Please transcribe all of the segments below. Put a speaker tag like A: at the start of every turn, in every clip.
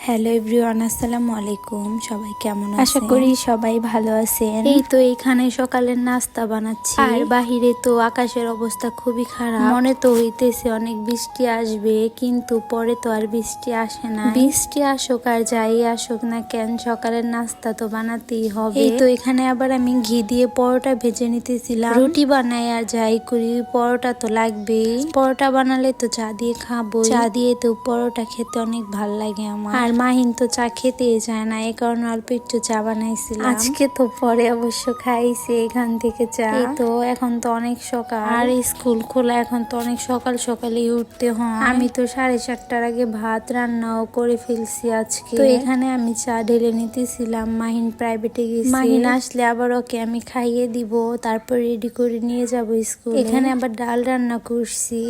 A: Hello everyone, আসসালামু আলাইকুম। সবাই কেমন আছেন? আশা করি সবাই ভালো আছেন। এই তো এখানে সকালের নাস্তা বানাচ্ছি, আর বাহিরে তো আকাশের অবস্থা খুবই খারাপ। মনে তো হইতেছে অনেক বৃষ্টি আসবে, কিন্তু পরে তো আর বৃষ্টি আসে না। বৃষ্টি আসুক আর যাই আসুক না কেন, সকালের নাস্তা তো বানাতেই হবে। এই তো এখানে আবার আমি ঘি দিয়ে পরোটা ভেজে নিতেছিলাম। রুটি বানাই আর যাই করি, পরোটা তো লাগবেই। পরোটা বানালে তো চা দিয়ে খাবো, চা দিয়ে তো পরোটা খেতে অনেক ভাল লাগে আমার। আর মাহিন তো চা খেতেই চায় না, এই কারণে অল্প একটু চা বানাইছিলাম। আজকে তো পরে অবশ্য খাইছে এখান থেকে চা। তো এখন তো অনেক সকাল, আর স্কুল খোলা, এখন তো অনেক সকাল সকালই উঠতে হয়। আমি তো 7:30টার আগে ভাত রান্নাও করে ফেলছি আজকে। তো এখানে আমি চা ঢেলে নিতেছিলাম। মাহিন প্রাইভেটে গেছে, মাহিন আসলে আবার ওকে আমি খাইয়ে দিব, তারপর রেডি করে নিয়ে যাব স্কুল। এখানে আবার ডাল রান্না করছি,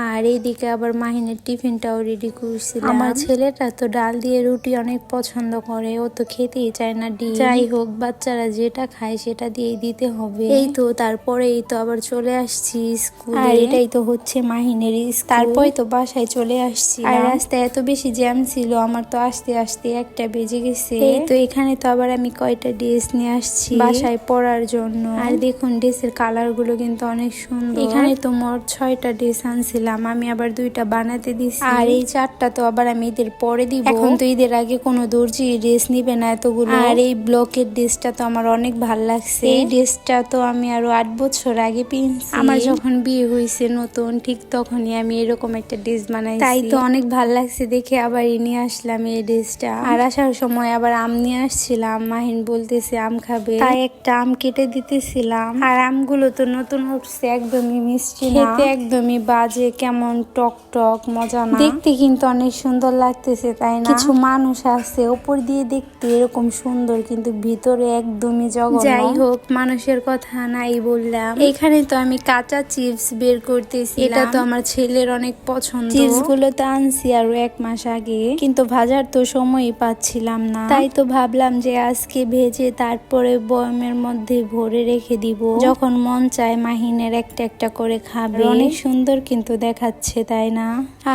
A: আর এইদিকে আবার মাহিনের টিফিনটাও রেডি করছিলাম। আমার ছেলেটা তো ডাল দিয়ে রুটি অনেক পছন্দ করে, ও তো খেতেই চায় না ডিম। যাই হোক, বাচ্চারা যেটা খায় সেটা দিয়েই দিতে হবে। এই তো তারপরে এই তো আবার চলে আসছি স্কুলে, আর এটাই তো হচ্ছে মাহিনের স্কুল। তারপরে তো বাসায় চলে আসছি, আর রাস্তায় এত বেশি জ্যাম ছিল, আমার তো আসতে আসতে 1টা বেজে গেছে। এই তো এখানে তো আবার আমি কয়টা ড্রেস নিয়ে আসছি বাসায় পরার জন্য, আর দেখুন ড্রেসের কালার গুলো কিন্তু অনেক সুন্দর। এখানে তো মোট 6টা ড্রেস আনছিলাম, আমি আবার 2টা বানাতে দিছি, আর এই 4টা তো আবার আমি ঈদের পরে দিব। এখন তো ঈদের আগে কোনো দর্জি ড্রেস নিবে না এতগুলো। আর এই ব্লকের ড্রেসটা তো আমার অনেক ভাল লাগছে। এই ড্রেসটা তো আমি আরো 8 বছর আগে কিনছি, আমার যখন বিয়ে হয়েছে নতুন, ঠিক তখনই আমি এরকম একটা ড্রেস বানাইছি। তাই তো অনেক ভাল লাগছে দেখে আবার নিয়ে আসলাম এই ড্রেসটা। আর আসার সময় আবার আম নিয়ে আসছিলাম, মাহিন বলতেছে আম খাবে, তাই একটা আম কেটে দিতেছিলাম। আর আমগুলো তো নতুন উঠছে, একদমই মিষ্টি না, খেতে একদমই বাজে, কেমন টক টক, মজা না। দেখতে কিন্তু অনেক সুন্দর লাগতেছে, তাই না? কিছু মানুষ আছে উপর দিয়ে দেখতে এরকম সুন্দর, কিন্তু ভিতরে একদমই জঘন্য। যাই হোক, মানুষের কথা নাই বললাম। এখানে তো আমি কাঁচা চিপস বের করতেছি, এটা তো আমার ছেলের অনেক পছন্দ। চিপস গুলো তো আনছি আরো 1 মাস আগে, কিন্তু ভাজার তো সময়ই পাচ্ছিলাম না, তাই তো ভাবলাম যে আজকে ভেজে তারপরে বয়মের মধ্যে ভরে রেখে দিব, যখন মন চায় মাহিনের একটা একটা করে খাবে। অনেক সুন্দর কিন্তু দেখাচ্ছে, তাই না?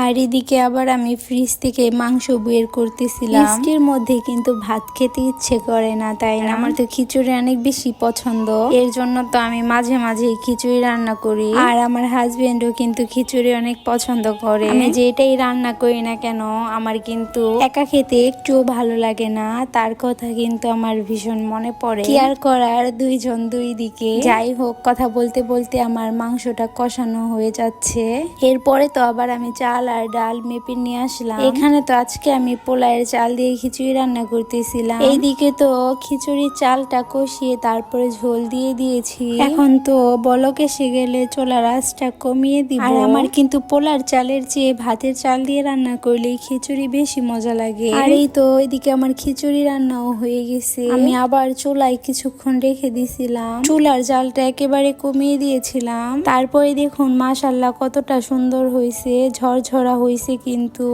A: আর এদিকে আবার আমি ফ্রিজ থেকে মাংস বের করতেছিলাম। বৃষ্টির মধ্যে কিন্তু ভাত খেতে ইচ্ছে করে না, তাই না? আমার তো খিচুড়ি অনেক বেশি পছন্দ, এর জন্য তো আমি মাঝে মাঝে খিচুড়ি রান্না করি। আর আমার হাজবেন্ডও কিন্তু খিচুড়ি অনেক পছন্দ করে। আমি যেটাই রান্না করি না কেন, আমার কিন্তু একা খেতে একটুও ভালো লাগে না, তার কথা কিন্তু আমার ভীষণ মনে পড়ে। কি আর করার, দুইজন দুই দিকে। যাই হোক, কথা বলতে বলতে আমার মাংসটা কষানো হয়ে যাচ্ছে। এরপরে তো আবার আমি চাল আর ডাল মেপে নিয়ে আসলাম। এখানে তো আজকে আমি পোলায়ের চাল দিয়ে খিচুড়ি রান্না করতেছিলাম। এইদিকে তো খিচুড়ির চালটা কষিয়ে তারপরে ঝোল দিয়ে দিয়েছি। এখন তো বলক এসে গেলে চুলার আঁচটা কমিয়ে দিব। আর আমার কিন্তু পোলার চালের চেয়ে ভাতের চাল দিয়ে রান্না করলে খিচুড়ি বেশি মজা লাগে। আর এই তো এদিকে আমার খিচুড়ি রান্নাও হয়ে গেছে। আমি আবার চুলায় কিছুক্ষণ রেখে দিছিলাম, চুলার জালটা একেবারে কমিয়ে দিয়েছিলাম। তারপরে দেখুন মাশাআল্লাহ কতটা সুন্দর হয়েছে, ঝরঝরা হয়েছে কিন্তু।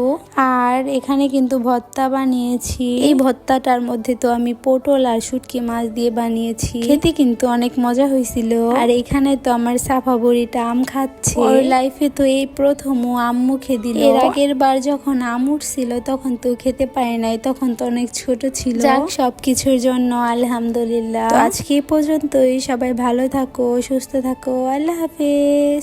A: আর এখানে কিন্তু ভর্তা বানিয়েছি, এই ভর্তাটার মধ্যে তো আমি পটল আর শুটকি মাছ দিয়ে বানিয়েছি, খেতে কিন্তু অনেক মজা হয়েছিল। আর এখানে তো আমার সাফা বড়িটা আম খাচ্ছে, ওর লাইফে তো এই প্রথম ও আম মুখে দিল। এর আগের বার যখন আম উঠছিল তখন তো খেতে পারে নাই, তখন তো অনেক ছোট ছিল। যাক, সবকিছুর জন্য আলহামদুলিল্লাহ। তো আজকে এই পর্যন্তই, সবাই ভালো থাকো, সুস্থ থাকো, আল্লাহ হাফেজ।